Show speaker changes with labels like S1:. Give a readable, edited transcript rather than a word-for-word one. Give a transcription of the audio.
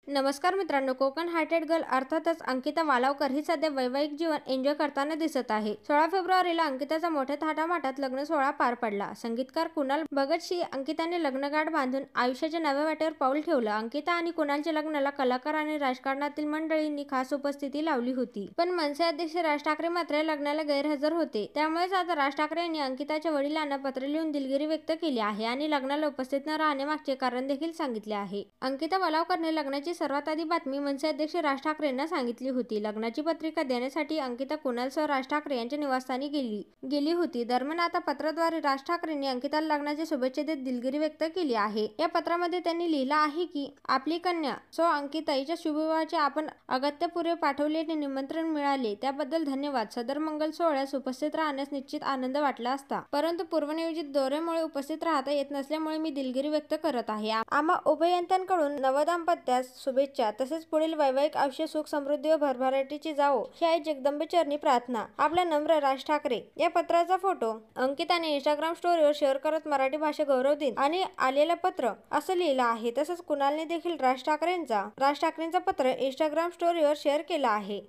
S1: नमस्कार मित्रांनो, Konkan hearted girl अर्थातच अंकिता वालावकर ही सध्या वैवाहिक जीवन एन्जॉय करताना दिसत आहे। 16 फेब्रुवारीला अंकिताचा मोठ्या थाटामाटात लग्न सोहळा पार पडला। संगीतकार कुणाल भगतशी अंकिताने लग्नगाठ बांधून आयुष्याच्या नव्या वाटेवर पाऊल ठेवलं। अंकिता आणि कुणालच्या लग्नाला कलाकार आणि राजकारणातील मंडळींनी खास उपस्थिती लावली होती। पण मनसे अध्यक्ष राज ठाकरे मात्र या लग्नाला गैरहजर होते। त्यामुळेच आता राज ठाकरे यांनी अंकिताच्या वडिलांना पत्र लिहून दिलगिरी व्यक्त केली आहे आणि लग्नाला उपस्थित न राहण्यामागचे कारण देखील सांगितले आहे। अंकिता वालावकरने लग्नाची सर्वात आधी बातमी मनसे अध्यक्ष राज ठाकरेंना सांगितली होती। लग्नाची पत्रिका देण्यासाठी अंकिता कुणालसह राज ठाकरे यांच्या निवासस्थानी गेली होती। दरम्यान आता पत्राद्वारे राज ठाकरेंनी अंकिताला लग्नाच्या शुभेच्छा देत दिलगिरी व्यक्त केली आहे। या पत्रामध्ये त्यांनी लिहिलं आहे की आपली कन्या सो अंकिता हिच्या शुभविवाहाचे आपण अगत्यपूर्व पाठवलेले निमंत्रण मिळाले त्याबद्दल धन्यवाद। सदर मंगल सोहळ्यास उपस्थित राहण्यास निश्चित आनंद वाटला असता, परंतु पूर्वनियोजित दौऱ्यामुळे उपस्थित राहता येत नसल्यामुळे मी दिलगिरी व्यक्त करत आहे। आम्हा उभयतांकडून नवदाम्पत्यास शुभेच्छा, तसेच पुढील वैवाहिक आयुष्य सुख समृद्धी व भरभराटीची जावो ही आई जगदंबेचरणी प्रार्थना। आपला नम्र राज ठाकरे। या पत्राचा फोटो अंकिताने इंस्टाग्राम स्टोरीवर शेअर करत मराठी भाषा गौरव दिन आणि आलेलं पत्र असं लिहिलं आहे। तसंच कुणालने देखील राज ठाकरेंचा पत्र इंस्टाग्राम स्टोरीवर शेअर केला आहे।